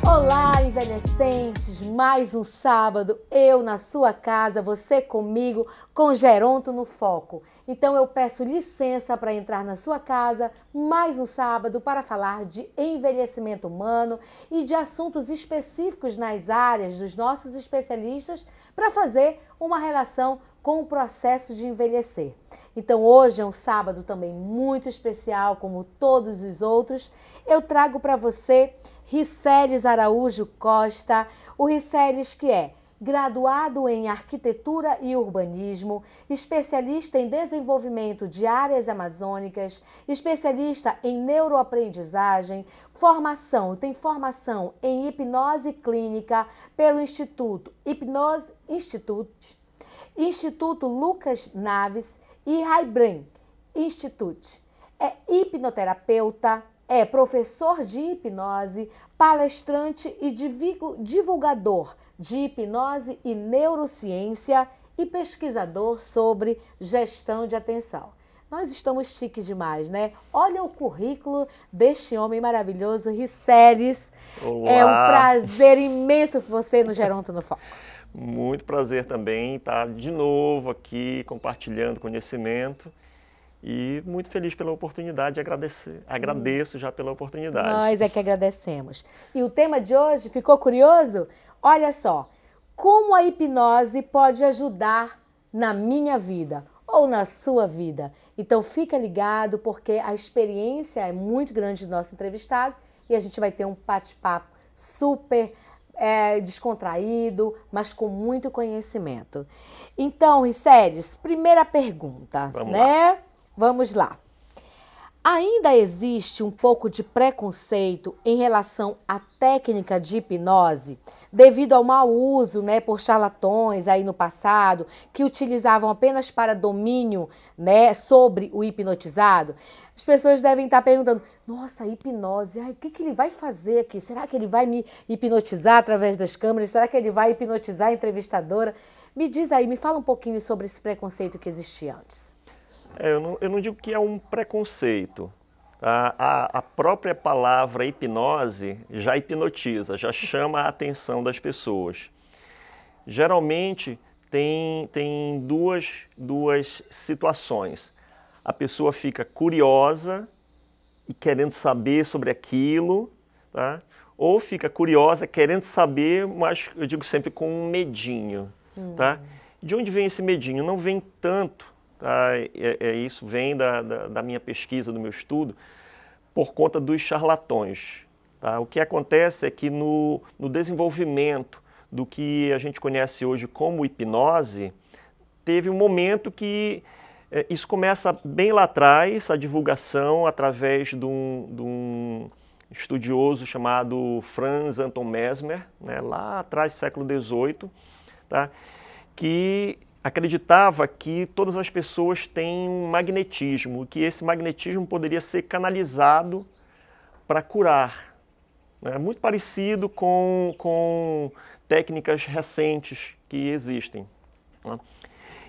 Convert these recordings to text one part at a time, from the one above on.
Olá, envelhecentes! Mais um sábado, eu na sua casa, você comigo, com Geronto no Foco. Então eu peço licença para entrar na sua casa mais um sábado para falar de envelhecimento humano e de assuntos específicos nas áreas dos nossos especialistas para fazer uma relação com o processo de envelhecer. Então hoje é um sábado também muito especial, como todos os outros. Eu trago para você Riceles Araújo Costa, o Riceles que é graduado em Arquitetura e Urbanismo, especialista em desenvolvimento de áreas amazônicas, especialista em neuroaprendizagem, tem formação em hipnose clínica pelo Instituto Hipnose Institute, Instituto Lucas Naves e Raibrain Institute. É hipnoterapeuta, é professor de hipnose, palestrante e divulgador de hipnose e neurociência e pesquisador sobre gestão de atenção. Nós estamos chiques demais, né? Olha o currículo deste homem maravilhoso, Riceles. Olá. É um prazer imenso você no Geronto no Foco. Muito prazer também estar de novo aqui compartilhando conhecimento. E muito feliz pela oportunidade, agradeço já pela oportunidade. Nós é que agradecemos. E o tema de hoje, ficou curioso? Olha só, como a hipnose pode ajudar na minha vida ou na sua vida? Então fica ligado porque a experiência é muito grande do nosso entrevistado e a gente vai ter um bate-papo super descontraído, mas com muito conhecimento. Então, Riceles, primeira pergunta, Vamos lá. Vamos lá. Ainda existe um pouco de preconceito em relação à técnica de hipnose devido ao mau uso, por charlatões aí no passado que utilizavam apenas para domínio, sobre o hipnotizado. As pessoas devem estar perguntando: nossa, hipnose, o que ele vai fazer aqui? Será que ele vai me hipnotizar através das câmeras? Será que ele vai hipnotizar a entrevistadora? Me diz aí, me fala um pouquinho sobre esse preconceito que existia antes. Eu não digo que é um preconceito. A própria palavra hipnose já hipnotiza, já chama a atenção das pessoas. Geralmente tem duas situações. A pessoa fica curiosa e querendo saber sobre aquilo, tá? Ou fica curiosa querendo saber, mas eu digo sempre com um medinho. Tá? De onde vem esse medinho? Não vem tanto. Isso vem da minha pesquisa, do meu estudo, por conta dos charlatões. Tá? O que acontece é que no desenvolvimento do que a gente conhece hoje como hipnose, teve um momento que isso começa bem lá atrás, a divulgação através de um estudioso chamado Franz Anton Mesmer, lá atrás do século XVIII, tá? Que acreditava que todas as pessoas têm um magnetismo, que esse magnetismo poderia ser canalizado para curar. Muito parecido com técnicas recentes que existem.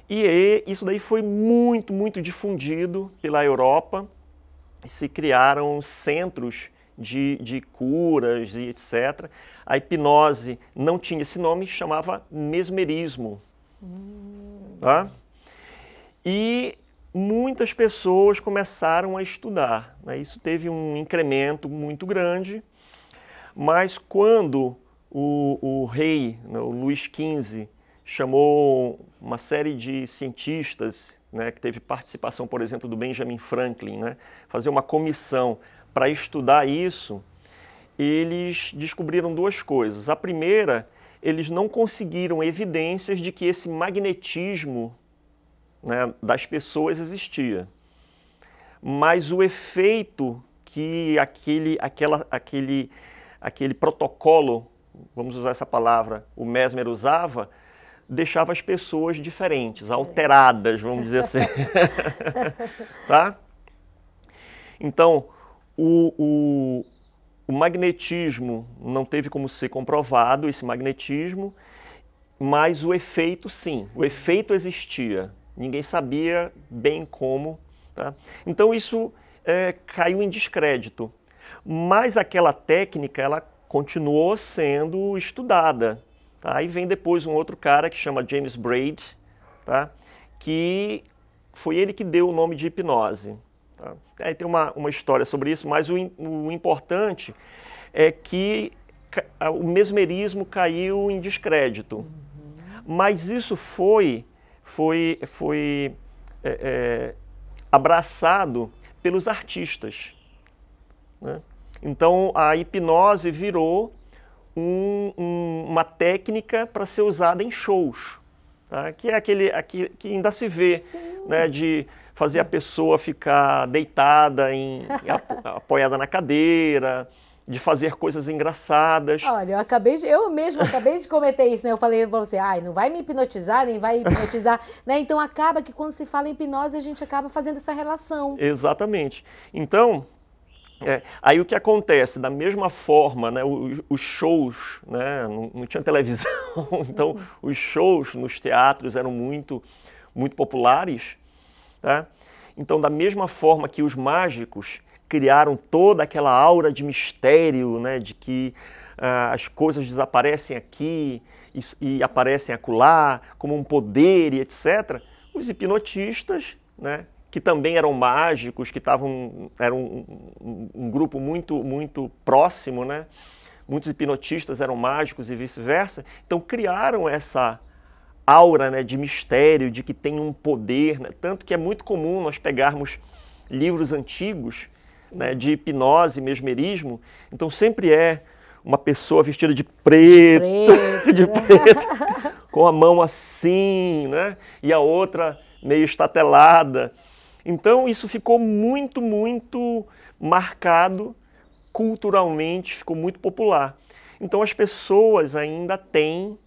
E isso daí foi muito difundido pela Europa, se criaram centros de curas e etc. A hipnose não tinha esse nome, chamava mesmerismo. Tá? E muitas pessoas começaram a estudar. Isso teve um incremento muito grande, mas quando o rei, o Luís XV, chamou uma série de cientistas, que teve participação, por exemplo, do Benjamin Franklin, fazer uma comissão para estudar isso, eles descobriram duas coisas. A primeira, eles não conseguiram evidências de que esse magnetismo das pessoas existia. Mas o efeito que aquele protocolo, vamos usar essa palavra, o Mesmer usava, deixava as pessoas diferentes, alteradas, vamos dizer assim. Tá? Então, o magnetismo não teve como ser comprovado, esse magnetismo, mas o efeito sim, o efeito existia. Ninguém sabia bem como. Tá? Então isso caiu em descrédito. Mas aquela técnica, ela continuou sendo estudada. Tá? Aí vem depois um outro cara que chama James Braid, tá? Que foi ele que deu o nome de hipnose. Tá? Aí tem uma história sobre isso, mas o importante é que o mesmerismo caiu em descrédito. Mas isso foi abraçado pelos artistas. Né? Então a hipnose virou uma técnica para ser usada em shows, tá? Que é aquele que ainda se vê, né, de fazer a pessoa ficar deitada, apoiada na cadeira, de fazer coisas engraçadas. Olha, eu mesmo acabei de cometer isso, né? Eu falei pra você, não vai me hipnotizar, nem vai hipnotizar, né? Então acaba que quando se fala em hipnose, a gente acaba fazendo essa relação. Exatamente. Então, aí o que acontece, da mesma forma, né, os shows, né, não tinha televisão, então os shows nos teatros eram muito populares, tá? Então, da mesma forma que os mágicos criaram toda aquela aura de mistério, né, de que as coisas desaparecem aqui e aparecem acolá, como um poder e etc., os hipnotistas, né, que também eram mágicos, que eram um grupo muito próximo, né? Muitos hipnotistas eram mágicos e vice-versa. Então criaram essa aura, né, de mistério, de que tem um poder, né? Tanto que é muito comum nós pegarmos livros antigos, né, de hipnose, mesmerismo. Então sempre é uma pessoa vestida de preto, de preto, com a mão assim, né? E a outra meio estatelada. Então isso ficou muito marcado culturalmente, ficou muito popular. Então as pessoas ainda têm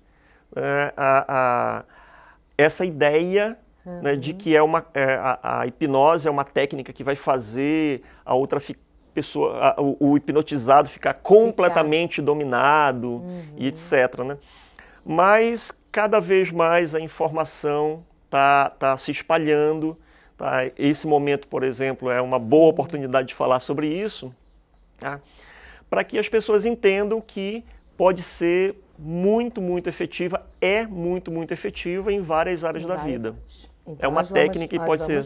essa ideia, né, de que a hipnose é uma técnica que vai fazer a outra pessoa, o hipnotizado ficar completamente dominado e etc. Né? Mas cada vez mais a informação tá se espalhando. Tá? Esse momento, por exemplo, é uma boa oportunidade de falar sobre isso, tá? Para que as pessoas entendam que pode ser muito efetiva, muito efetiva em várias áreas da vida. Então, é uma técnica que pode ser...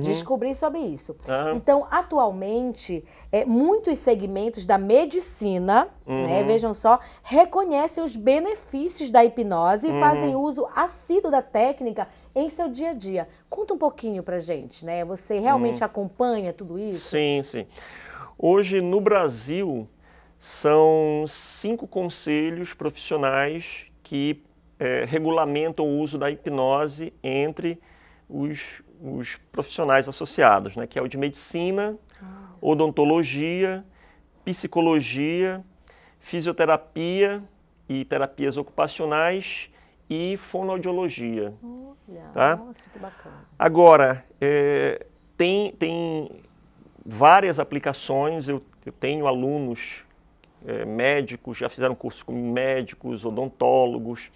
descobrir sobre isso. Então, atualmente, muitos segmentos da medicina, né, vejam só, reconhecem os benefícios da hipnose e fazem uso assíduo da técnica em seu dia a dia. Conta um pouquinho pra gente, né? Você realmente acompanha tudo isso? Sim. Hoje, no Brasil, são 5 conselhos profissionais que regulamentam o uso da hipnose entre os profissionais associados, né? Que é o de medicina, odontologia, psicologia, fisioterapia e terapias ocupacionais e fonoaudiologia. Olha, tá? Nossa, que bacana. Agora, tem várias aplicações, eu tenho alunos médicos, já fizeram cursos com médicos, odontólogos,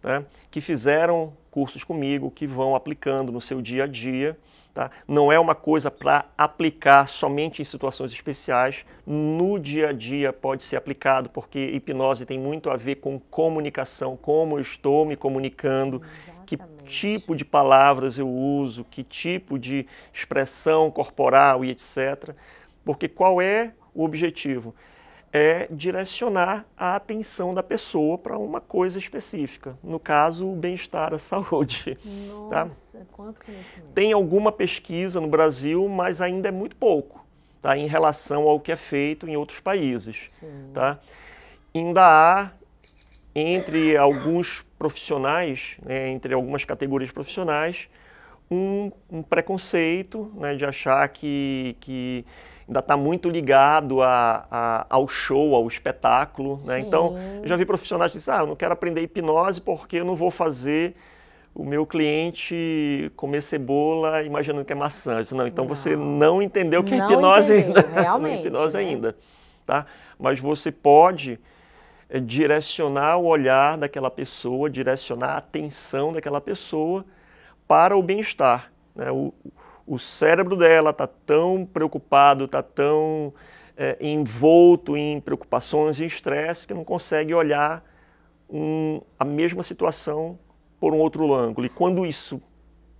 né, que fizeram cursos comigo, que vão aplicando no seu dia a dia. Tá? Não é uma coisa para aplicar somente em situações especiais, no dia a dia pode ser aplicado, porque hipnose tem muito a ver com comunicação, como eu estou me comunicando, que tipo de palavras eu uso, que tipo de expressão corporal e etc. Porque qual é o objetivo? É direcionar a atenção da pessoa para uma coisa específica. No caso, o bem-estar, a saúde. Nossa, tá? Quanto conhecimento. Tem alguma pesquisa no Brasil, mas ainda é muito pouco, tá? Em relação ao que é feito em outros países. Tá? Ainda há, entre alguns profissionais, né, entre algumas categorias profissionais, um preconceito, né, de achar que ainda está muito ligado ao show, ao espetáculo, né? Então, eu já vi profissionais que dizem, eu não quero aprender hipnose porque eu não vou fazer o meu cliente comer cebola imaginando que é maçã. Eu disse, não, então você não entendeu o que é hipnose ainda. Realmente, hipnose né? ainda, tá? Mas você pode direcionar o olhar daquela pessoa, direcionar a atenção daquela pessoa para o bem-estar, né? O cérebro dela está tão preocupado, está tão envolto em preocupações e estresse que não consegue olhar a mesma situação por um outro ângulo. E quando isso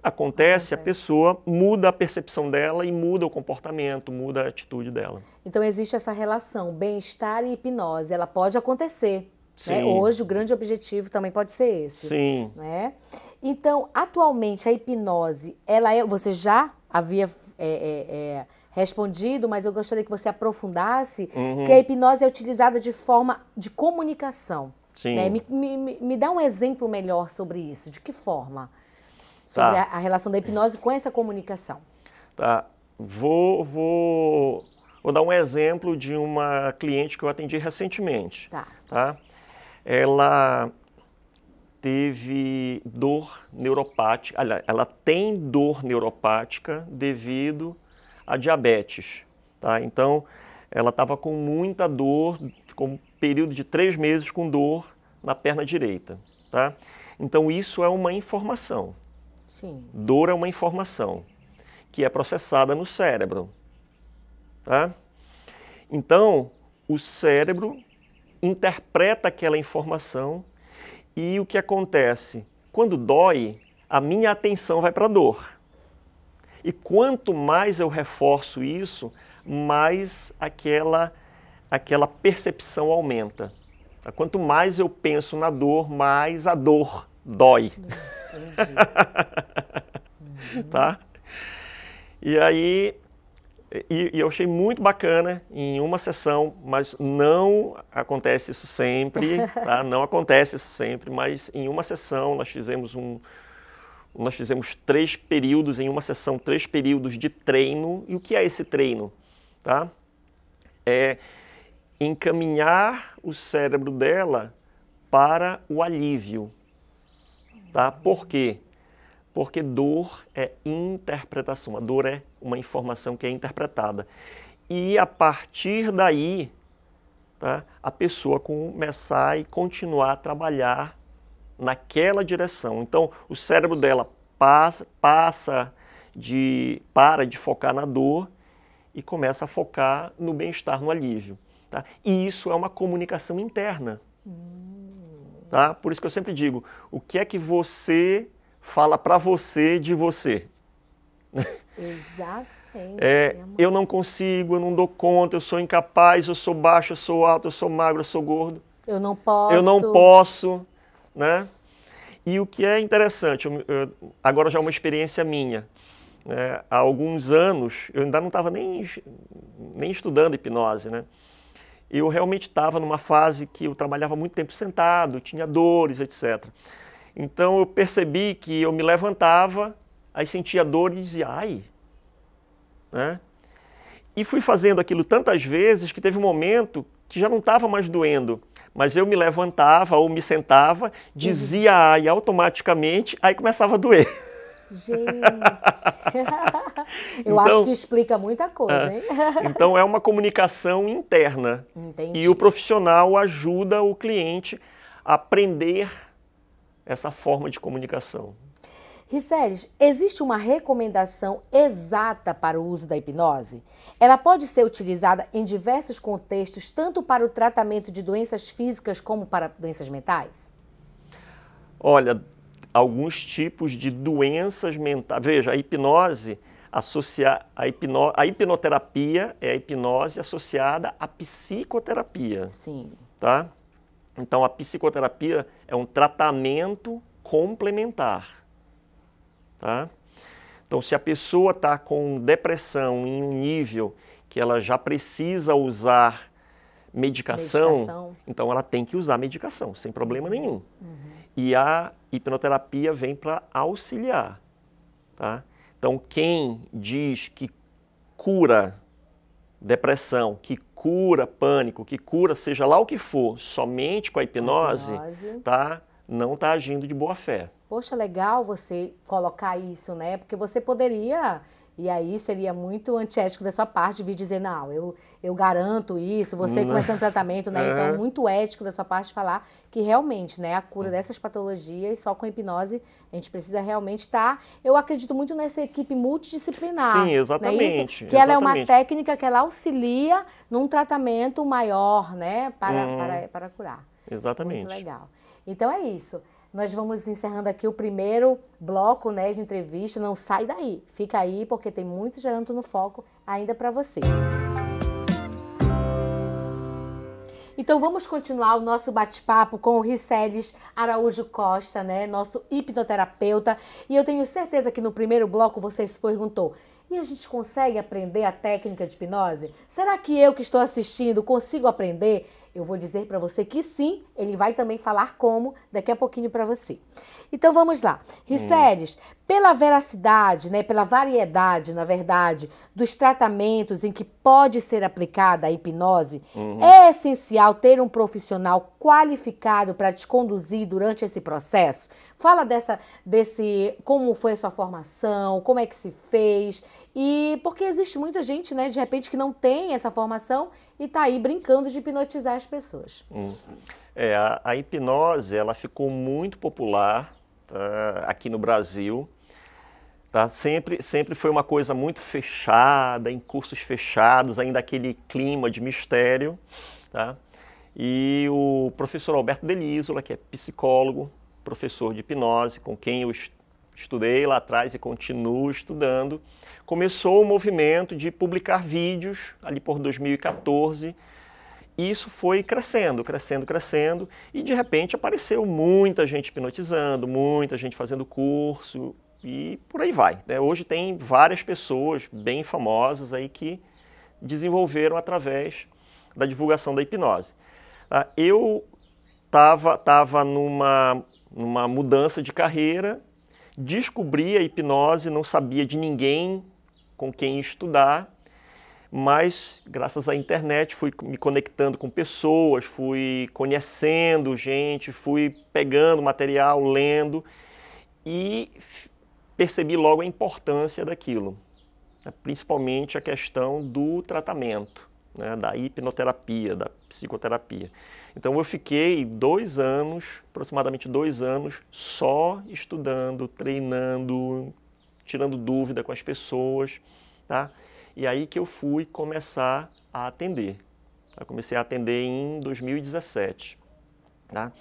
acontece, a pessoa muda a percepção dela e muda o comportamento, muda a atitude dela. Então existe essa relação, bem-estar e hipnose, ela pode acontecer. Né? Sim. Hoje o grande objetivo também pode ser esse. Sim. Né? Então, atualmente a hipnose, você já havia respondido, mas eu gostaria que você aprofundasse, que a hipnose é utilizada de forma de comunicação. Sim. Né? Me dá um exemplo melhor sobre isso, de que forma? Sobre a relação da hipnose com essa comunicação. Tá. Vou dar um exemplo de uma cliente que eu atendi recentemente. Tá? Ela teve dor neuropática, ela tem dor neuropática devido a diabetes. Tá? Então, ela estava com muita dor, ficou um período de 3 meses com dor na perna direita. Tá? Então, isso é uma informação. Sim. Dor é uma informação que é processada no cérebro. Tá? Então, o cérebro interpreta aquela informação e o que acontece? Quando dói, a minha atenção vai para a dor. E quanto mais eu reforço isso, mais aquela percepção aumenta. Quanto mais eu penso na dor, mais a dor dói. Entendi. Tá? E aí, eu achei muito bacana em uma sessão, mas não acontece isso sempre, tá? Não acontece isso sempre, mas em uma sessão nós fizemos 3 períodos, em uma sessão 3 períodos de treino. E o que é esse treino? Tá? É encaminhar o cérebro dela para o alívio. Tá? Por quê? Porque dor é interpretação, a dor é uma informação que é interpretada. E a partir daí, tá, a pessoa começar e continuar a trabalhar naquela direção. Então, o cérebro dela para de focar na dor e começa a focar no bem-estar, no alívio. Tá? E isso é uma comunicação interna. Tá? Por isso que eu sempre digo, o que é que você fala para você de você? Exatamente. Eu não consigo, eu não dou conta, eu sou incapaz, eu sou baixo, eu sou alto, eu sou magro, eu sou gordo. Eu não posso. Eu não posso, né? E o que é interessante, agora já é uma experiência minha, né? Há alguns anos, eu ainda não estava nem estudando hipnose, né? Eu realmente estava numa fase que eu trabalhava muito tempo sentado, tinha dores, etc. Então eu percebi que eu me levantava, aí sentia dor e dizia, ai, né? E fui fazendo aquilo tantas vezes que teve um momento que já não estava mais doendo, mas eu me levantava ou me sentava, dizia ai automaticamente, aí começava a doer. Gente, eu acho que explica muita coisa, hein? Então é uma comunicação interna. Entendi. E o profissional ajuda o cliente a aprender essa forma de comunicação. Riceles, existe uma recomendação exata para o uso da hipnose? Ela pode ser utilizada em diversos contextos, tanto para o tratamento de doenças físicas como para doenças mentais? Olha, alguns tipos de doenças mentais. Veja, a hipnose a hipnoterapia é a hipnose associada à psicoterapia. Sim. Tá? Então, a psicoterapia é um tratamento complementar. Tá? Então, se a pessoa está com depressão em um nível que ela já precisa usar medicação, então ela tem que usar medicação, sem problema nenhum. E a hipnoterapia vem para auxiliar. Tá? Então, quem diz que cura depressão, que cura pânico, que cura seja lá o que for, somente com a hipnose, tá? Não está agindo de boa fé. Poxa, legal você colocar isso, né? Porque você poderia, e aí seria muito antiético da sua parte vir dizer, não, eu garanto isso, você começando o tratamento, né? Então, muito ético da sua parte falar que realmente, né, a cura dessas patologias, só com hipnose, a gente precisa realmente estar, eu acredito muito nessa equipe multidisciplinar. Sim, exatamente. Né? Que ela é uma técnica que ela auxilia num tratamento maior, né, para curar. Exatamente. Muito legal. Então é isso. Nós vamos encerrando aqui o primeiro bloco, né, de entrevista. Não sai daí. Fica aí porque tem muito Geronto no Foco ainda para você. Então vamos continuar o nosso bate-papo com o Riceles Araújo Costa, né, nosso hipnoterapeuta. E eu tenho certeza que no primeiro bloco você se perguntou: e a gente consegue aprender a técnica de hipnose? Será que eu que estou assistindo consigo aprender? Eu vou dizer para você que sim, ele vai também falar como daqui a pouquinho para você. Então vamos lá. Riceles, pela veracidade, né, pela variedade, na verdade, dos tratamentos em que pode ser aplicada a hipnose, é essencial ter um profissional qualificado para te conduzir durante esse processo? Fala como foi a sua formação, como é que se fez, e porque existe muita gente, né, de repente, que não tem essa formação e está aí brincando de hipnotizar as pessoas. A hipnose, ela ficou muito popular, tá, aqui no Brasil. Tá? Sempre foi uma coisa muito fechada, em cursos fechados, ainda aquele clima de mistério. Tá? E o professor Alberto Delisola, que é psicólogo, professor de hipnose, com quem eu estudei lá atrás e continuo estudando, começou o movimento de publicar vídeos ali por 2014. E isso foi crescendo, e de repente apareceu muita gente hipnotizando, muita gente fazendo curso e por aí vai. Né? Hoje tem várias pessoas bem famosas aí que desenvolveram através da divulgação da hipnose. Eu estava numa mudança de carreira, descobri a hipnose, não sabia de ninguém com quem estudar, mas graças à internet fui me conectando com pessoas, fui conhecendo gente, fui pegando material, lendo e percebi logo a importância daquilo, né? Principalmente a questão do tratamento, né? Da hipnoterapia, da psicoterapia. Então eu fiquei 2 anos, aproximadamente 2 anos, só estudando, treinando, tirando dúvida com as pessoas, tá? E aí que eu fui começar a atender. Eu comecei a atender em 2017. Tá?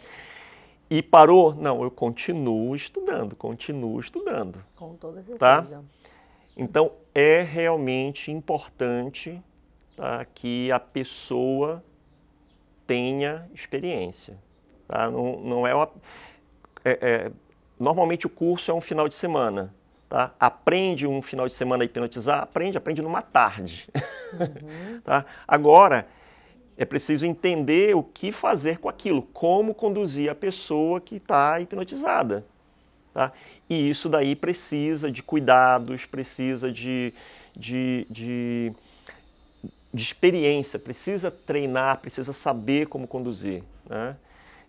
E parou? Não, eu continuo estudando. Com toda certeza. Tá? Então, é realmente importante, tá, que a pessoa tenha experiência. Tá? Não é normalmente o curso é um final de semana. Tá? Aprende um final de semana a hipnotizar? Aprende numa tarde. Tá? Agora, é preciso entender o que fazer com aquilo, como conduzir a pessoa que está hipnotizada. Tá? E isso daí precisa de cuidados, precisa de experiência, precisa treinar, precisa saber como conduzir. Né?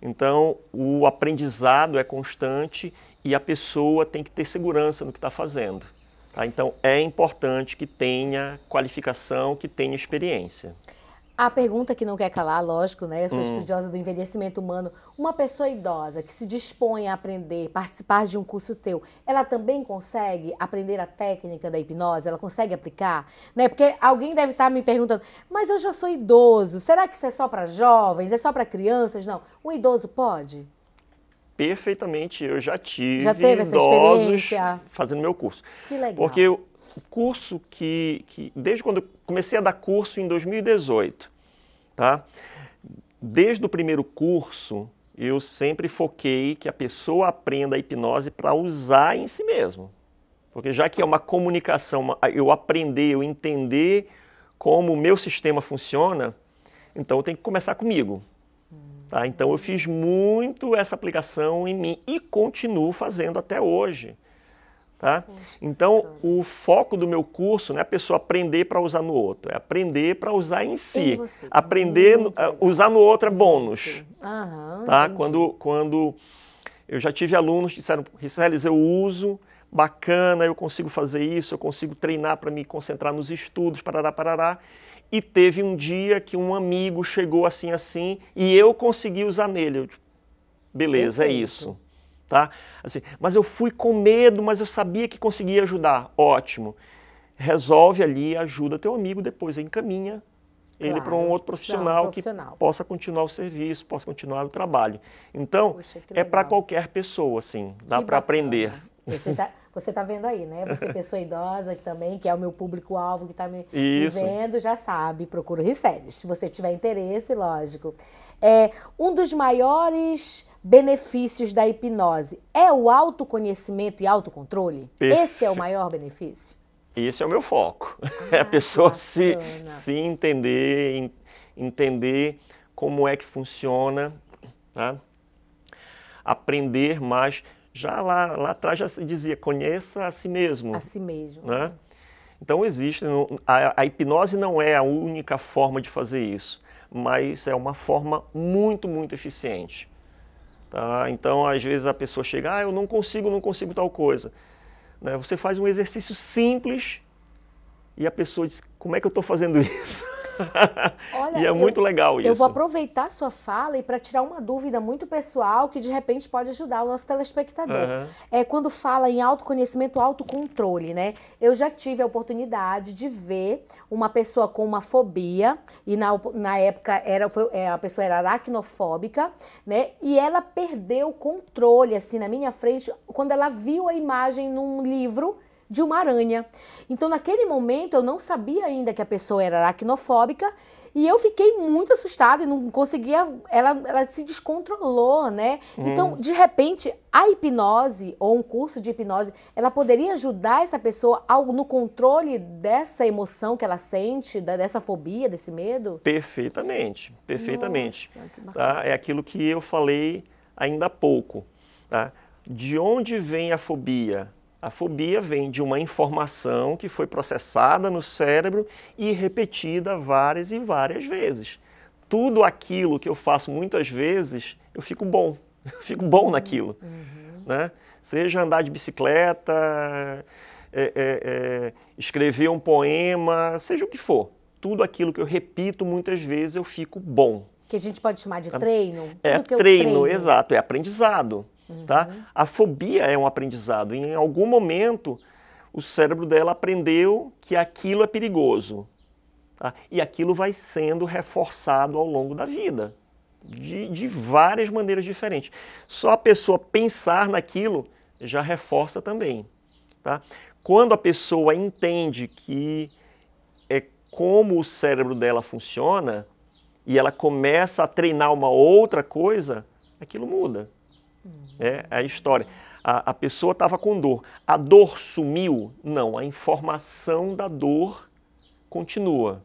Então, o aprendizado é constante e a pessoa tem que ter segurança no que está fazendo. Tá? Então, é importante que tenha qualificação, que tenha experiência. A pergunta que não quer calar, lógico, né? Eu sou estudiosa do envelhecimento humano. Uma pessoa idosa que se dispõe a aprender, participar de um curso teu, ela também consegue aprender a técnica da hipnose? Ela consegue aplicar? Né? Porque alguém deve estar me perguntando, mas eu já sou idoso, será que isso é só para jovens, é só para crianças? Não, um idoso pode? Perfeitamente, eu já tive essa idosos experiência? Fazendo meu curso. Que legal. Porque o curso desde quando eu comecei a dar curso em 2018, tá? Desde o primeiro curso, eu sempre foquei que a pessoa aprenda a hipnose para usar em si mesmo. Porque já que é uma comunicação, eu aprender, eu entender como o meu sistema funciona, então eu tenho que começar comigo. Tá? Então eu fiz muito essa aplicação em mim e continuo fazendo até hoje. Tá? Poxa, Então, o foco do meu curso não é a pessoa aprender para usar no outro, é aprender para usar em si. Aprender a usar no outro é bônus. Tá? Quando eu já tive alunos que disseram, Riceles, eu uso, bacana, eu consigo fazer isso, eu consigo treinar para me concentrar nos estudos, parará, parará. E teve um dia que um amigo chegou assim, e eu consegui usar nele. Eu, beleza, é isso. Tá? Assim, mas eu fui com medo, mas eu sabia que conseguia ajudar. Ótimo. Resolve ali, ajuda teu amigo, depois encaminha ele para um outro profissional que possa continuar o serviço, possa continuar o trabalho. Então, é para qualquer pessoa, assim, dá para aprender. Você está vendo aí, né? Você, pessoa idosa que também, que é o meu público-alvo, que está me vendo, já sabe, procura o Riceles. Se você tiver interesse, lógico. Um dos maiores benefícios da hipnose é o autoconhecimento e autocontrole? Esse é o maior benefício? Esse é o meu foco. É a pessoa se entender, entender como é que funciona, tá? Aprender mais. Já lá atrás já se dizia, conheça a si mesmo. A si mesmo. Né? Então existe, a hipnose não é a única forma de fazer isso, mas é uma forma muito, muito eficiente. Tá? Então, às vezes a pessoa chega, eu não consigo tal coisa. Né? Você faz um exercício simples e a pessoa diz, como é que eu estou fazendo isso? Olha, e é muito legal isso. Eu vou aproveitar a sua fala e para tirar uma dúvida muito pessoal que de repente pode ajudar o nosso telespectador. Quando fala em autoconhecimento, autocontrole, né? Eu já tive a oportunidade de ver uma pessoa com uma fobia e na época a pessoa era aracnofóbica, né? E ela perdeu o controle assim na minha frente quando ela viu a imagem num livro de uma aranha. Então, naquele momento, eu não sabia ainda que a pessoa era aracnofóbica e eu fiquei muito assustada e não conseguia... Ela se descontrolou, né? Então, de repente, a hipnose ou um curso de hipnose, ela poderia ajudar essa pessoa no controle dessa emoção que ela sente, dessa fobia, desse medo? Perfeitamente, perfeitamente. Nossa, que bacana. Tá? É aquilo que eu falei ainda há pouco. Tá? De onde vem a fobia? A fobia vem de uma informação que foi processada no cérebro e repetida várias e várias vezes. Tudo aquilo que eu faço muitas vezes, eu fico bom. Eu fico bom naquilo. Né? Seja andar de bicicleta, escrever um poema, seja o que for. Tudo aquilo que eu repito muitas vezes, eu fico bom. Que a gente pode chamar de treino? Treino, exato, é aprendizado. Tá? A fobia é um aprendizado. Em algum momento, o cérebro dela aprendeu que aquilo é perigoso. Tá? E aquilo vai sendo reforçado ao longo da vida, de várias maneiras diferentes. Só a pessoa pensar naquilo já reforça também. Tá? Quando a pessoa entende que é como o cérebro dela funciona e ela começa a treinar uma outra coisa, aquilo muda. É a história. A pessoa estava com dor. A dor sumiu? Não, a informação da dor continua.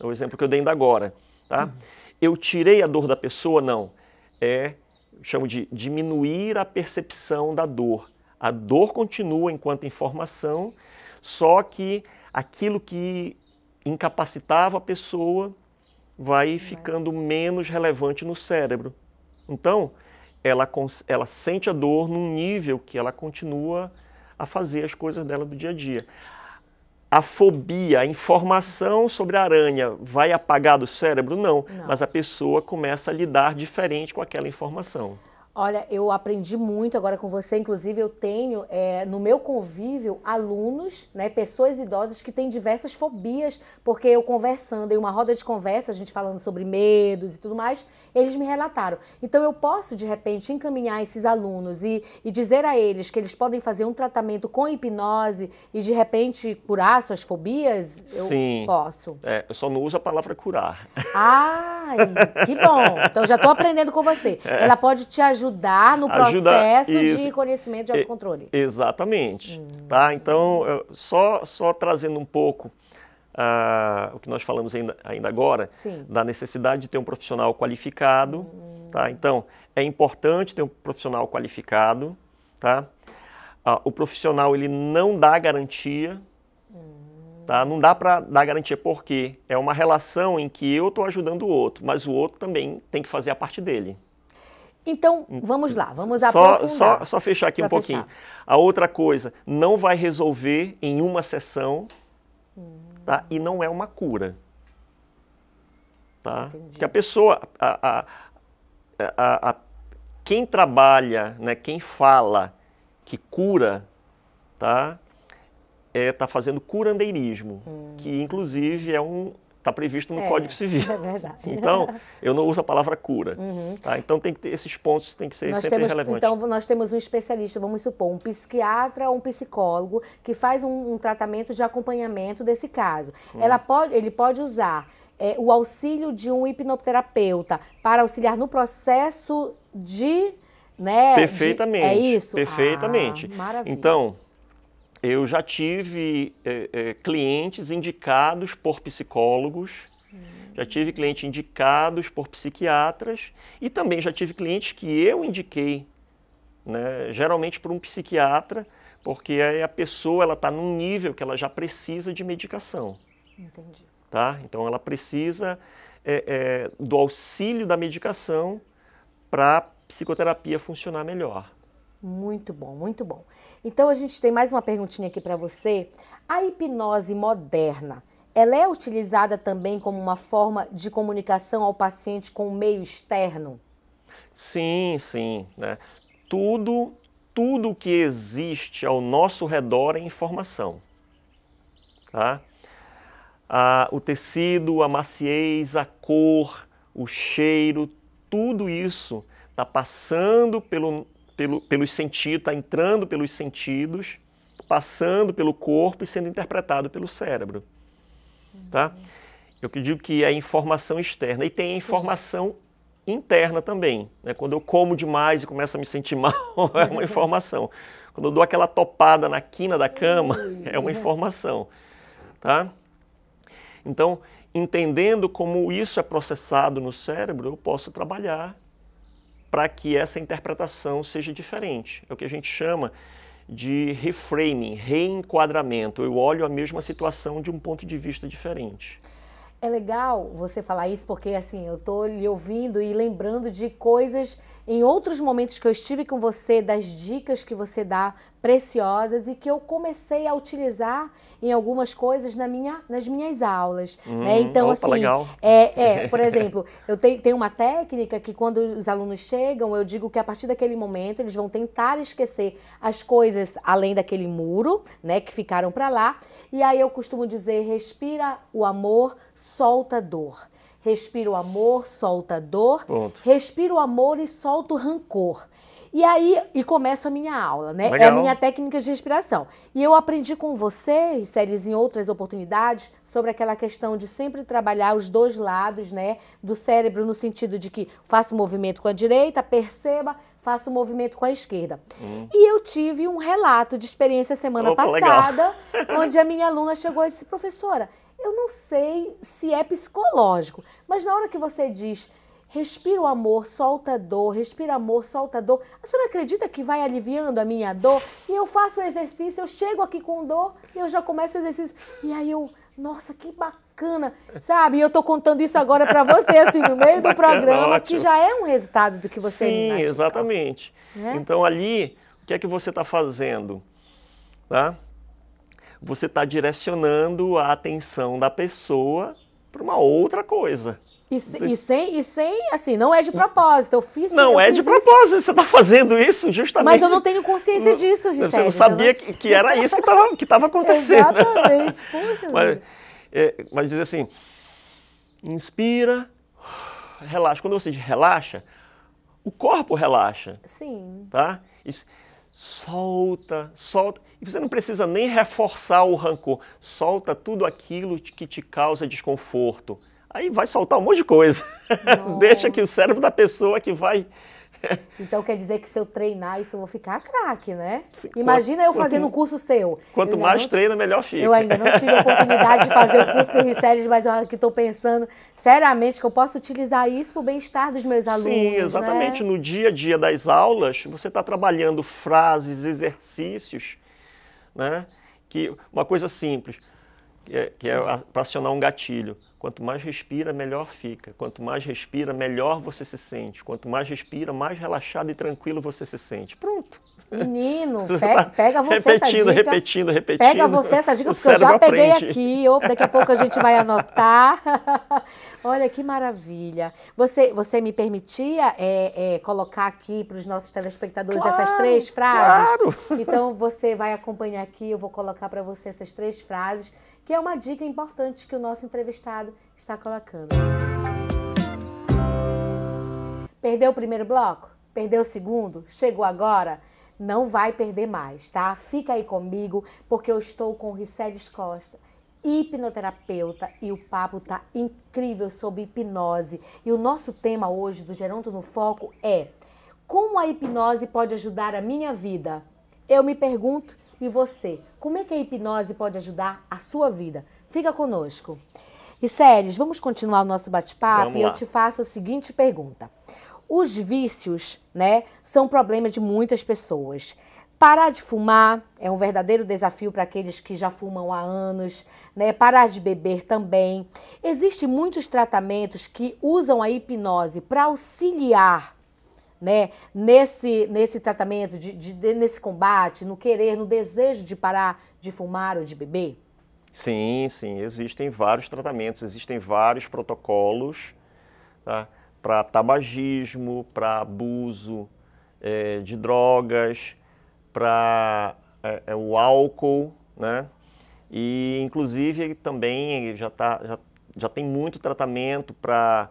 É o exemplo que eu dei ainda agora. Tá? Eu tirei a dor da pessoa? Não. Eu chamo de diminuir a percepção da dor. A dor continua enquanto informação, só que aquilo que incapacitava a pessoa vai ficando menos relevante no cérebro. Então, ela sente a dor num nível que ela continua a fazer as coisas dela do dia a dia. A fobia, a informação sobre a aranha vai apagar do cérebro? Não, mas a pessoa começa a lidar diferente com aquela informação. Olha, eu aprendi muito agora com você, inclusive eu tenho no meu convívio alunos, né, pessoas idosas que têm diversas fobias, porque eu conversando em uma roda de conversa, a gente falando sobre medos e tudo mais, eles me relataram. Então eu posso de repente encaminhar esses alunos e dizer a eles que eles podem fazer um tratamento com hipnose e de repente curar suas fobias? Sim. Posso. Eu só não uso a palavra curar. Ai, que bom. Então já estou aprendendo com você. Ela pode te ajudar no processo de conhecimento de autocontrole. Exatamente. Tá? Então, só trazendo um pouco o que nós falamos ainda agora, da necessidade de ter um profissional qualificado. Tá? Então, é importante ter um profissional qualificado. Tá? o profissional ele não dá garantia, tá? Não dá para dar garantia porque é uma relação em que eu estou ajudando o outro, mas o outro também tem que fazer a parte dele. Então, vamos lá, vamos aprofundar. Só fechar aqui um pouquinho. A outra coisa, não vai resolver em uma sessão, tá? E não é uma cura. Tá? Que a pessoa, quem trabalha, né, quem fala que cura, tá? Tá fazendo curandeirismo, que inclusive está previsto no Código Civil. É verdade. Então, eu não uso a palavra cura. Tá? Então, tem que ter esses pontos, tem que ser sempre relevantes. Então, nós temos um especialista, vamos supor, um psiquiatra ou um psicólogo que faz um tratamento de acompanhamento desse caso. Ele pode usar o auxílio de um hipnoterapeuta para auxiliar no processo de... Né, perfeitamente. É isso? Perfeitamente. Maravilha. Então, eu já tive clientes indicados por psicólogos, já tive clientes indicados por psiquiatras e também já tive clientes que eu indiquei, né, geralmente por um psiquiatra, porque aí a pessoa está num nível que ela já precisa de medicação. Entendi. Tá? Então ela precisa do auxílio da medicação para a psicoterapia funcionar melhor. Muito bom, muito bom. Então a gente tem mais uma perguntinha aqui para você. A hipnose moderna, ela é utilizada também como uma forma de comunicação ao paciente com o meio externo? Sim, sim. Né? Tudo que existe ao nosso redor é informação. Tá? O tecido, a maciez, a cor, o cheiro, tudo isso está passando pelos sentidos, está entrando pelos sentidos, passando pelo corpo e sendo interpretado pelo cérebro. Tá? Eu que digo que é informação externa e tem a informação interna também. Né? Quando eu como demais e começo a me sentir mal, é uma informação. Quando eu dou aquela topada na quina da cama, é uma informação. Tá? Então, entendendo como isso é processado no cérebro, eu posso trabalhar para que essa interpretação seja diferente. É o que a gente chama de reframing, reenquadramento. Eu olho a mesma situação de um ponto de vista diferente. É legal você falar isso porque assim, eu estou lhe ouvindo e lembrando de coisas em outros momentos que eu estive com você, das dicas que você dá preciosas e que eu comecei a utilizar em algumas coisas nas minhas aulas. Né? Então, opa, assim, legal. Por exemplo, eu tenho uma técnica que quando os alunos chegam, eu digo que a partir daquele momento eles vão tentar esquecer as coisas além daquele muro, né, que ficaram para lá. E aí eu costumo dizer, respira o amor, solta a dor. Respira o amor, solta a dor. Ponto. Respira o amor e solta o rancor. E aí, começo a minha aula, né? Legal. É a minha técnica de respiração. E eu aprendi com você, e Séries, em outras oportunidades, sobre aquela questão de sempre trabalhar os dois lados, né, do cérebro, no sentido de que faço um movimento com a direita, perceba, faço um movimento com a esquerda. E eu tive um relato de experiência semana passada, onde a minha aluna chegou e disse, professora, eu não sei se é psicológico, mas na hora que você diz, respira o amor, solta a dor, respira amor, solta a dor, a senhora acredita que vai aliviando a minha dor? E eu faço o exercício, eu chego aqui com dor e eu já começo o exercício. E aí eu, nossa, que bacana, sabe? E eu tô contando isso agora para você, assim, no meio do programa, ótimo. Que já é um resultado do que você Sim, exatamente. Então ali, o que é que você está fazendo? Tá? Você está direcionando a atenção da pessoa para uma outra coisa. E sem, assim, não é de propósito. Eu fiz Não é de propósito, você está fazendo isso justamente. Mas eu não tenho consciência disso, Richelle. Você não sabia que era isso que estava acontecendo. Exatamente, poxa. Mas dizer assim, inspira, relaxa. Quando você relaxa, o corpo relaxa. Sim. Tá? Isso. Solta. E você não precisa nem reforçar o rancor. Solta tudo aquilo que te causa desconforto. Aí vai soltar um monte de coisa. Deixa que o cérebro da pessoa que vai Então quer dizer que se eu treinar isso eu vou ficar craque, né? Sim, Imagina eu fazendo um curso seu. Quanto mais treina, melhor fica. Eu ainda não tive a oportunidade de fazer o curso de Riceles, mas eu aqui estou pensando seriamente que eu posso utilizar isso para o bem-estar dos meus alunos. Sim, exatamente. Né? No dia a dia das aulas, você está trabalhando frases, exercícios, né? Que uma coisa simples, que é para acionar um gatilho. Quanto mais respira, melhor fica. Quanto mais respira, melhor você se sente. Quanto mais respira, mais relaxado e tranquilo você se sente. Pronto. Menino, pega você essa dica. Repetindo. Pega você essa dica, porque eu já peguei aqui. Daqui a pouco a gente vai anotar. Olha que maravilha. Você me permitia colocar aqui para os nossos telespectadores essas 3 frases? Claro! Então você vai acompanhar aqui, eu vou colocar para você essas 3 frases, que é uma dica importante que o nosso entrevistado está colocando. Perdeu o primeiro bloco? Perdeu o segundo? Chegou agora? Não vai perder mais, tá? Fica aí comigo, porque eu estou com o Riceles Costa, hipnoterapeuta, e o papo tá incrível sobre hipnose. E o nosso tema hoje do Geronto no Foco é: como a hipnose pode ajudar a minha vida? Eu me pergunto, e você? Como é que a hipnose pode ajudar a sua vida? Fica conosco. Riceles, vamos continuar o nosso bate-papo? E eu te faço a seguinte pergunta. Os vícios, né, são problema de muitas pessoas. Parar de fumar é um verdadeiro desafio para aqueles que já fumam há anos, né? Parar de beber também. Existem muitos tratamentos que usam a hipnose para auxiliar, né, nesse tratamento, nesse combate, no querer, no desejo de parar de fumar ou de beber? Sim, existem vários tratamentos, existem vários protocolos, tá? Para tabagismo, para abuso de drogas, para o álcool, né? E inclusive também já tem muito tratamento para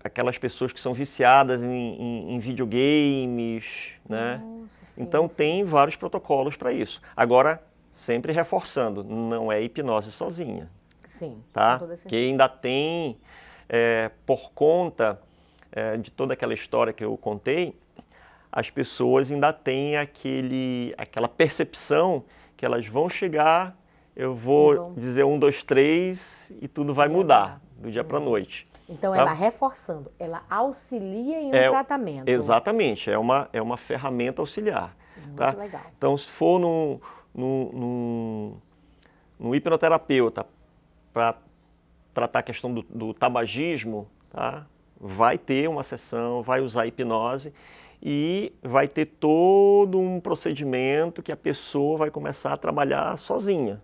aquelas pessoas que são viciadas em videogames, né? Nossa, sim, então sim. Tem vários protocolos para isso. Agora, sempre reforçando, não é hipnose sozinha. Sim, tá? com toda certeza. Que ainda tem, por conta de toda aquela história que eu contei, as pessoas ainda têm aquela percepção que elas vão chegar, eu vou dizer 1, 2, 3 e tudo vai mudar do dia para a noite. Então, tá? ela reforçando, ela auxilia em um tratamento. Exatamente, é uma ferramenta auxiliar. Muito tá? legal. Então, se for no hipnoterapeuta para tratar a questão do tabagismo, tá? Vai ter uma sessão, vai usar hipnose e vai ter todo um procedimento que a pessoa vai começar a trabalhar sozinha,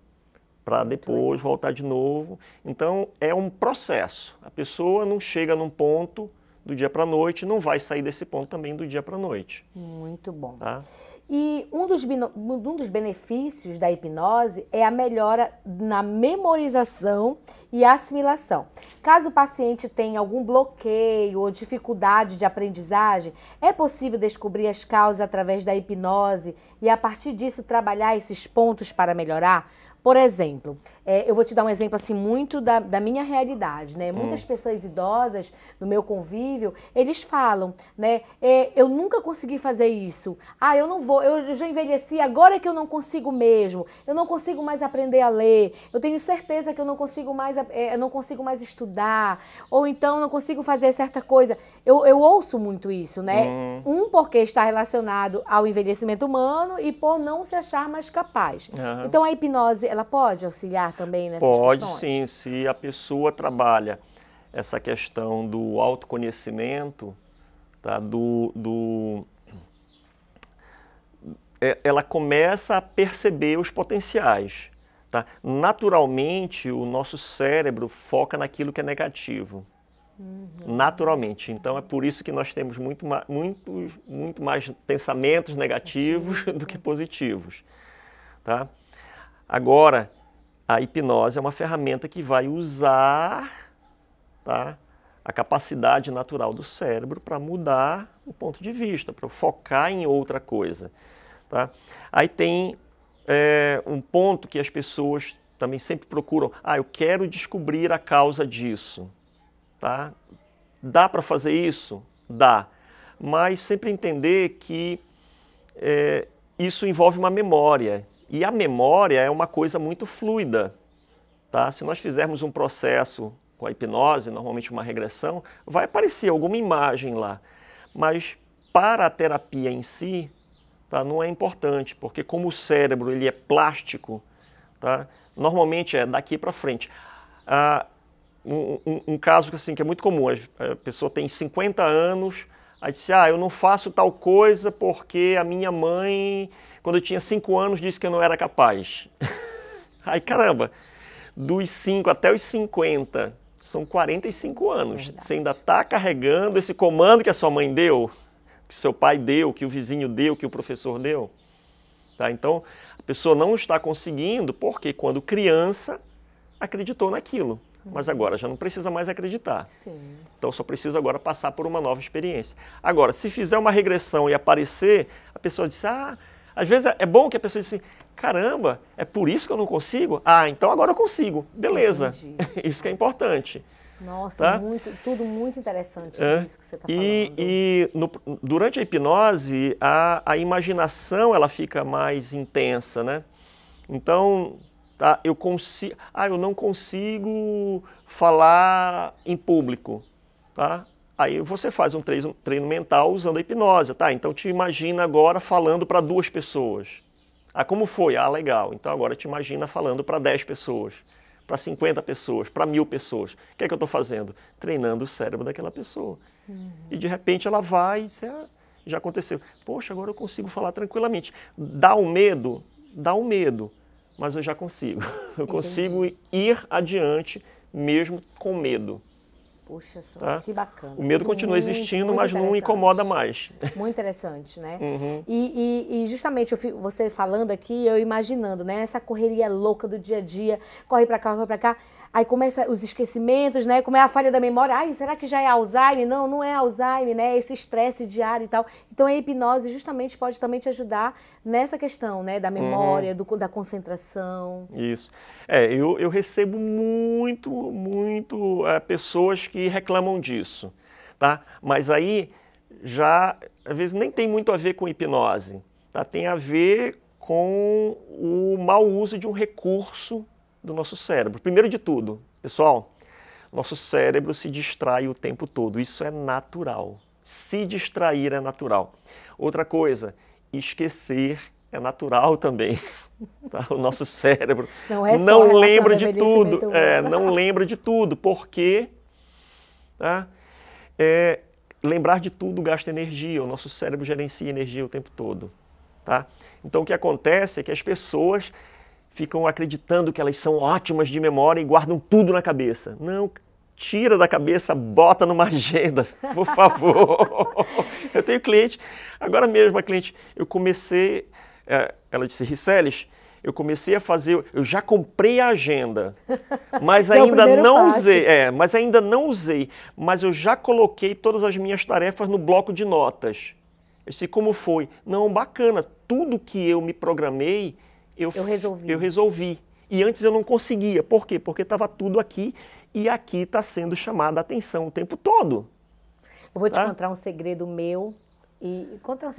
para depois voltar de novo. Então, é um processo. A pessoa não chega num ponto do dia para a noite, não vai sair desse ponto também do dia para a noite. Muito bom. Tá? E um dos benefícios da hipnose é a melhora na memorização e assimilação. Caso o paciente tenha algum bloqueio ou dificuldade de aprendizagem, é possível descobrir as causas através da hipnose e, a partir disso, trabalhar esses pontos para melhorar? Por exemplo, eu vou te dar um exemplo assim muito da minha realidade, né? Muitas pessoas idosas no meu convívio, eles falam, né? Eu nunca consegui fazer isso. Ah, eu não vou, eu já envelheci, agora é que eu não consigo mesmo. Eu não consigo mais aprender a ler. Eu tenho certeza que eu não consigo mais estudar. Ou então não consigo fazer certa coisa. Eu ouço muito isso, né? Porque está relacionado ao envelhecimento humano e por não se achar mais capaz. Então a hipnose, ela pode auxiliar também nessas questões? Pode sim, se a pessoa trabalha essa questão do autoconhecimento, tá? Ela começa a perceber os potenciais. Tá? Naturalmente, o nosso cérebro foca naquilo que é negativo. Naturalmente. Então, é por isso que nós temos muito mais pensamentos negativos do que positivos. Tá? Agora, a hipnose é uma ferramenta que vai usar, tá, a capacidade natural do cérebro para mudar o ponto de vista, para focar em outra coisa. Tá? Aí tem um ponto que as pessoas também sempre procuram. Eu quero descobrir a causa disso. Tá? Dá para fazer isso? Dá. mas sempre entender que isso envolve uma memória. E a memória é uma coisa muito fluida. Tá? Se nós fizermos um processo com a hipnose, normalmente uma regressão, vai aparecer alguma imagem lá. Mas para a terapia em si, tá, não é importante, porque como o cérebro ele é plástico, tá, normalmente é daqui para frente. Um caso assim, que é muito comum, a pessoa tem 50 anos, aí disse, eu não faço tal coisa porque a minha mãe, quando eu tinha 5 anos, disse que eu não era capaz. Aí, caramba, dos 5 até os 50, são 45 anos. Verdade. Você ainda está carregando esse comando que a sua mãe deu, que seu pai deu, que o vizinho deu, que o professor deu. Tá? Então, a pessoa não está conseguindo porque quando criança acreditou naquilo. Mas agora já não precisa mais acreditar. Sim. Então só precisa agora passar por uma nova experiência. Agora, se fizer uma regressão e aparecer, a pessoa diz, às vezes é bom que a pessoa diz assim, caramba, é por isso que eu não consigo? Então agora eu consigo. Beleza. Isso que é importante. Nossa, tá? Tudo muito interessante isso que você está falando. E durante a hipnose, a imaginação ela fica mais intensa, né? Então, tá, eu não consigo falar em público, tá? Aí você faz um treino mental usando a hipnose, tá? Então te imagina agora falando para 2 pessoas. Como foi? Legal. Então agora te imagina falando para 10 pessoas, para 50 pessoas, para 1000 pessoas. O que é que eu estou fazendo? Treinando o cérebro daquela pessoa. E de repente ela vai e diz, já aconteceu. Poxa, agora eu consigo falar tranquilamente. Dá um medo? Dá um medo. Mas eu já consigo. Eu consigo ir adiante mesmo com medo. Puxa só, tá? Que bacana. O medo continua existindo, muito mas não incomoda mais. Muito interessante, né? Uhum. E justamente você falando aqui, eu imaginando, né? Essa correria louca do dia a dia, corre pra cá, corre pra cá. Aí começa os esquecimentos, né? Como é a falha da memória. Será que já é Alzheimer? Não, não é Alzheimer, né? Esse estresse diário e tal. Então a hipnose justamente pode também te ajudar nessa questão, né? Da memória, da concentração. Isso. Eu recebo muito pessoas que reclamam disso, tá? Mas aí já, às vezes, nem tem muito a ver com hipnose, tá? Tem a ver com o mau uso de um recurso do nosso cérebro. Primeiro de tudo, pessoal, nosso cérebro se distrai o tempo todo. Isso é natural. Se distrair é natural. Outra coisa, esquecer é natural também. Tá? O nosso cérebro não lembra de tudo. Não lembra de tudo, porque tá? Lembrar de tudo gasta energia. O nosso cérebro gerencia energia o tempo todo. Tá? Então o que acontece é que as pessoas ficam acreditando que elas são ótimas de memória e guardam tudo na cabeça. Não, tira da cabeça, bota numa agenda, por favor. Eu tenho cliente, agora mesmo a cliente, eu comecei, ela disse, Riceles, eu comecei a fazer, eu já comprei a agenda, mas ainda não usei, mas eu já coloquei todas as minhas tarefas no bloco de notas. Eu disse, como foi? Não, bacana, tudo que eu me programei, eu resolvi. E antes eu não conseguia. Por quê? Porque estava tudo aqui e aqui está sendo chamada a atenção o tempo todo. Eu vou te contar um segredo meu.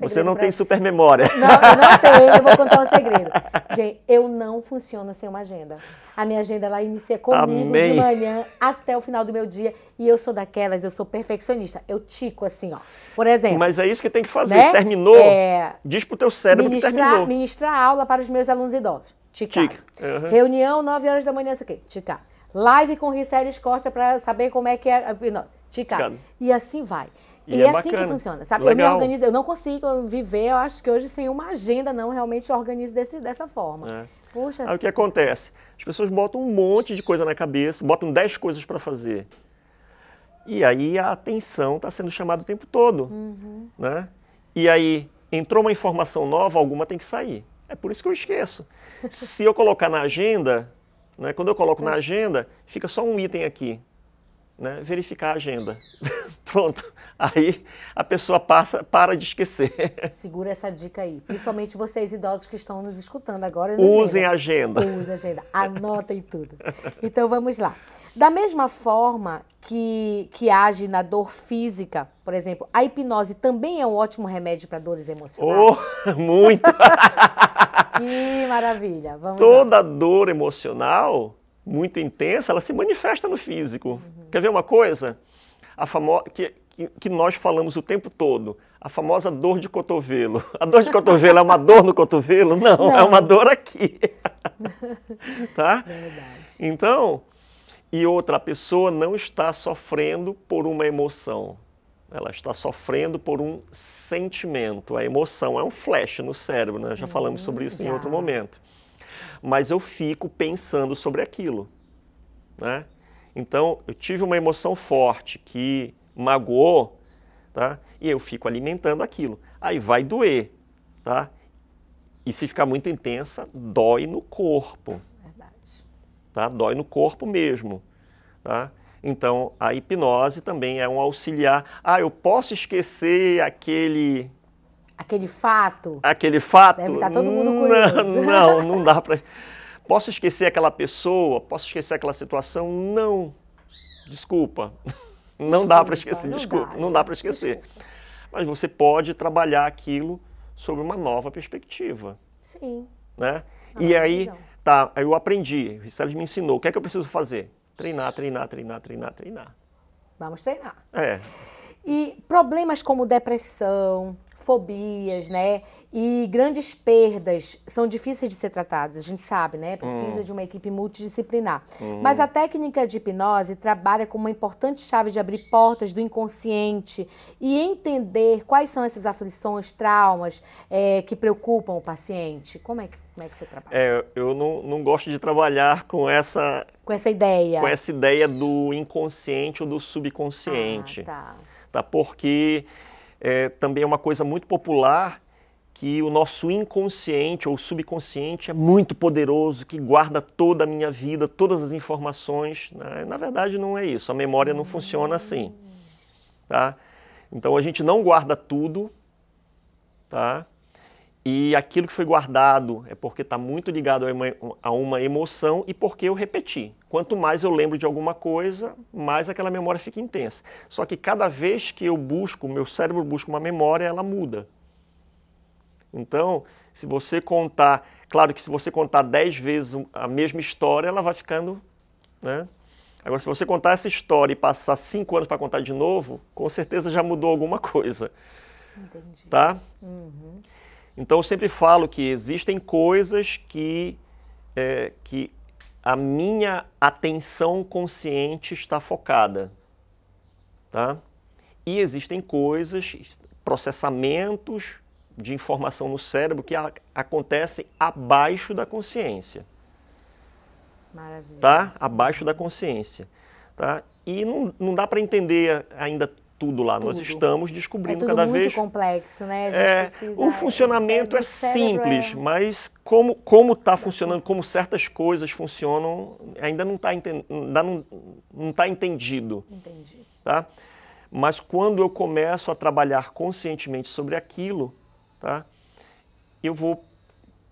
Você não tem super memória. Não, eu não tenho. Eu vou contar um segredo. Gente, eu não funciono sem uma agenda. A minha agenda, ela inicia comigo de manhã até o final do meu dia. E eu sou daquelas, eu sou perfeccionista. Eu tico assim, ó. Por exemplo. Mas é isso que tem que fazer. Né? Terminou, diz pro teu cérebro que terminou. Ministrar aula para os meus alunos idosos. Ticar. Reunião, 9 horas da manhã, isso aqui. Ticar. Live com Riceles Costa para saber como é que é. Ticar. E assim vai. E é assim que funciona, sabe? Legal. Eu me organizo, eu não consigo viver, eu acho que hoje sem uma agenda, não, realmente eu organizo dessa forma. Puxa, aí o que acontece? As pessoas botam um monte de coisa na cabeça, botam 10 coisas para fazer. E aí a atenção está sendo chamada o tempo todo. Né? E aí entrou uma informação nova, alguma tem que sair. É por isso que eu esqueço. Se eu colocar na agenda, né, quando eu coloco na agenda, fica só um item aqui. Né? Verificar a agenda. pronto. Aí a pessoa para de esquecer. Segura essa dica aí. Principalmente vocês idosos que estão nos escutando agora. Usem a agenda. Usem a agenda. Anotem tudo. Então vamos lá. Da mesma forma que age na dor física, por exemplo, a hipnose também é um ótimo remédio para dores emocionais? Oh, muito! Que maravilha! Vamos Toda lá. dor emocional muito intensa, ela se manifesta no físico. Quer ver uma coisa? A famosa que nós falamos o tempo todo, a famosa dor de cotovelo. A dor de cotovelo é uma dor no cotovelo? Não, é uma dor aqui. Tá? Verdade. Então, e outra, a pessoa não está sofrendo por uma emoção. Ela está sofrendo por um sentimento. A emoção é um flash no cérebro, né? Já falamos sobre isso em outro momento. Mas eu fico pensando sobre aquilo, né? Então, eu tive uma emoção forte que magoou, tá? E eu fico alimentando aquilo. Aí vai doer, tá? E se ficar muito intensa, dói no corpo. Verdade. Tá? Dói no corpo mesmo, tá? Então, a hipnose também é um auxiliar. Ah, eu posso esquecer aquele fato? Aquele fato? Deve estar todo mundo curioso. Não dá para... Posso esquecer aquela pessoa? Posso esquecer aquela situação? Não. Desculpa. Não dá para esquecer, desculpa. Não dá para esquecer. Desculpa. Mas você pode trabalhar aquilo sob uma nova perspectiva. Sim. Né? E aí, tá, eu aprendi, o Riceles me ensinou. O que é que eu preciso fazer? Treinar, treinar, treinar, treinar, treinar. Vamos treinar. É. E problemas como depressão, fobias, né? E grandes perdas são difíceis de ser tratadas, a gente sabe, né? Precisa de uma equipe multidisciplinar. Mas a técnica de hipnose trabalha com uma importante chave de abrir portas do inconsciente e entender quais são essas aflições, traumas que preocupam o paciente. Como é que você trabalha? Eu não gosto de trabalhar com essa ideia. Com essa ideia do inconsciente ou do subconsciente. Tá? Porque também é uma coisa muito popular que o nosso inconsciente ou subconsciente é muito poderoso, que guarda toda a minha vida, todas as informações. Né? Na verdade, não é isso. A memória não funciona assim. Tá? Então, a gente não guarda tudo, tá? E aquilo que foi guardado é porque está muito ligado a uma emoção e porque eu repeti. Quanto mais eu lembro de alguma coisa, mais aquela memória fica intensa. Só que cada vez que eu busco, meu cérebro busca uma memória, ela muda. Então, se você contar... Claro que se você contar 10 vezes a mesma história, ela vai ficando... Né? Agora, se você contar essa história e passar 5 anos para contar de novo, com certeza já mudou alguma coisa. Entendi. Tá? Uhum. Então, eu sempre falo que existem coisas que a minha atenção consciente está focada. Tá? E existem coisas, processamentos de informação no cérebro que acontecem abaixo da consciência. Maravilha. Tá? Abaixo da consciência. Tá? E não dá para entender ainda tudo lá. Nós estamos descobrindo cada vez... É tudo muito complexo, né? A gente precisa... O funcionamento é simples, mas como está funcionando, como certas coisas funcionam, ainda não está entendido. Entendi. Tá? Mas quando eu começo a trabalhar conscientemente sobre aquilo, tá? Eu vou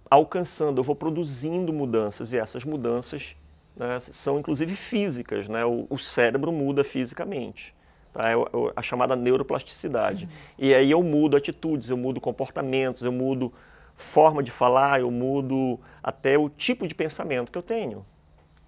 alcançando, eu vou produzindo mudanças, e essas mudanças, né, são inclusive físicas, né? O cérebro muda fisicamente. Tá? É a chamada neuroplasticidade. E aí eu mudo atitudes, eu mudo comportamentos, eu mudo forma de falar, eu mudo até o tipo de pensamento que eu tenho.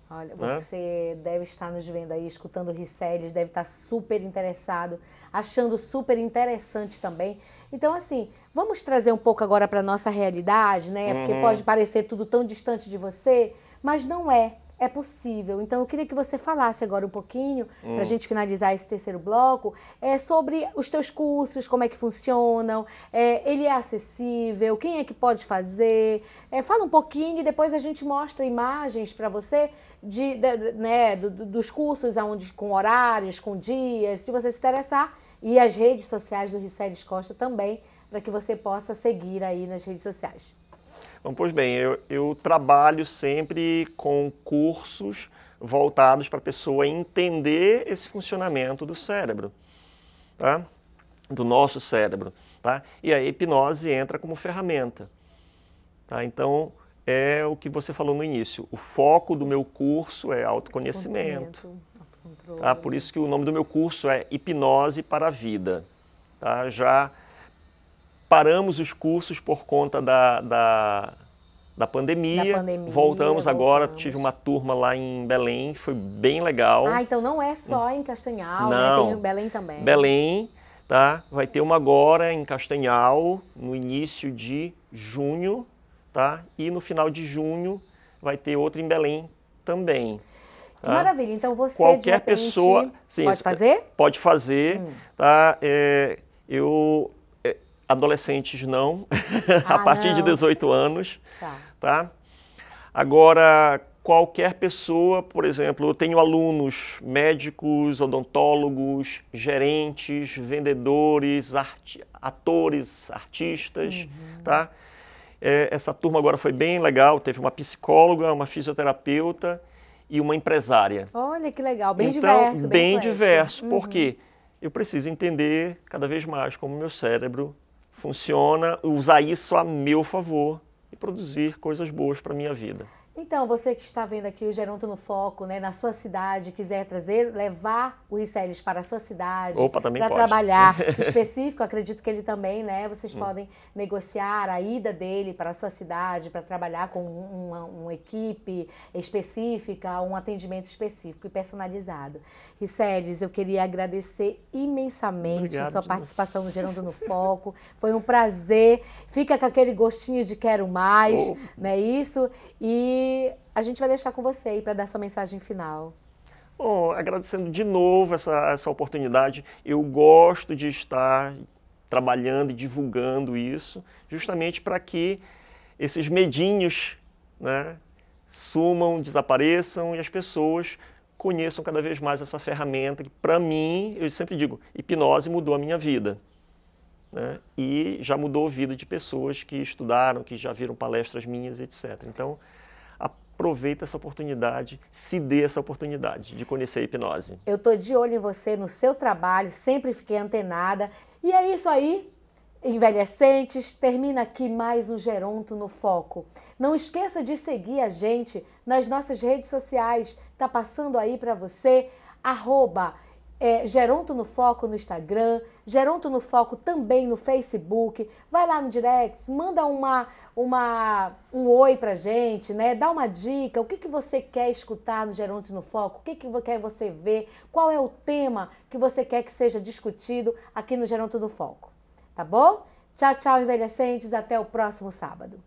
Olha, você deve estar nos vendo aí, escutando o Riceles, deve estar super interessado, achando super interessante também. Então, assim, vamos trazer um pouco agora para a nossa realidade, né? Porque pode parecer tudo tão distante de você, mas não é. É possível. Então, eu queria que você falasse agora um pouquinho, para a gente finalizar esse terceiro bloco, sobre os teus cursos, como é que funcionam, ele é acessível, quem é que pode fazer, fala um pouquinho e depois a gente mostra imagens para você dos cursos com horários, com dias, se você se interessar, e as redes sociais do Riceles Costa também, para que você possa seguir aí nas redes sociais. Bom, pois bem, eu trabalho sempre com cursos voltados para a pessoa entender esse funcionamento do cérebro. tá? Do nosso cérebro. Tá? E a hipnose entra como ferramenta. Tá? Então, é o que você falou no início. O foco do meu curso é autoconhecimento. Tá? Por isso que o nome do meu curso é Hipnose para a Vida. Tá? Já paramos os cursos por conta da pandemia, voltamos agora, tive uma turma lá em Belém, foi bem legal. Ah, então não é só em Castanhal, não, né? Tem em Belém também. Belém, tá? Vai ter uma agora em Castanhal, no início de junho, tá? E no final de junho vai ter outra em Belém também. Que maravilha, então você qualquer de repente, pessoa pode fazer? Pode fazer, tá? Adolescentes não, a partir de 18 anos, tá? Agora, qualquer pessoa, por exemplo, eu tenho alunos médicos, odontólogos, gerentes, vendedores, atores, artistas, tá? Essa turma agora foi bem legal, teve uma psicóloga, uma fisioterapeuta e uma empresária. Olha que legal, bem então, diverso. Bem diverso, porque eu preciso entender cada vez mais como o meu cérebro funciona, usar isso a meu favor e produzir coisas boas para a minha vida. Então, você que está vendo aqui o Geronto no Foco, né, na sua cidade, quiser levar o Riceles para a sua cidade, para trabalhar específico, acredito que ele também, né, vocês podem negociar a ida dele para a sua cidade, para trabalhar com uma equipe específica, um atendimento específico e personalizado. Riceles, eu queria agradecer imensamente a sua participação no Geronto no Foco, foi um prazer, fica com aquele gostinho de quero mais, não é isso? E a gente vai deixar com você aí para dar sua mensagem final. Bom, agradecendo de novo essa oportunidade. Eu gosto de estar trabalhando e divulgando isso, justamente para que esses medinhos, né, sumam, desapareçam e as pessoas conheçam cada vez mais essa ferramenta que, para mim, eu sempre digo, hipnose mudou a minha vida. Né? E já mudou a vida de pessoas que estudaram, que já viram palestras minhas, etc. Então, aproveita essa oportunidade, se dê essa oportunidade de conhecer a hipnose. Eu estou de olho em você, no seu trabalho, sempre fiquei antenada. E é isso aí, envelhecentes, termina aqui mais um Geronto no Foco. Não esqueça de seguir a gente nas nossas redes sociais, tá passando aí para você, Geronto no Foco no Instagram, Geronto no Foco também no Facebook. Vai lá no direct, manda um oi pra gente, né? Dá uma dica, o que você quer escutar no Geronto no Foco, o que quer você ver, qual é o tema que você quer que seja discutido aqui no Geronto no Foco, tá bom? Tchau, tchau, envelhecentes, até o próximo sábado.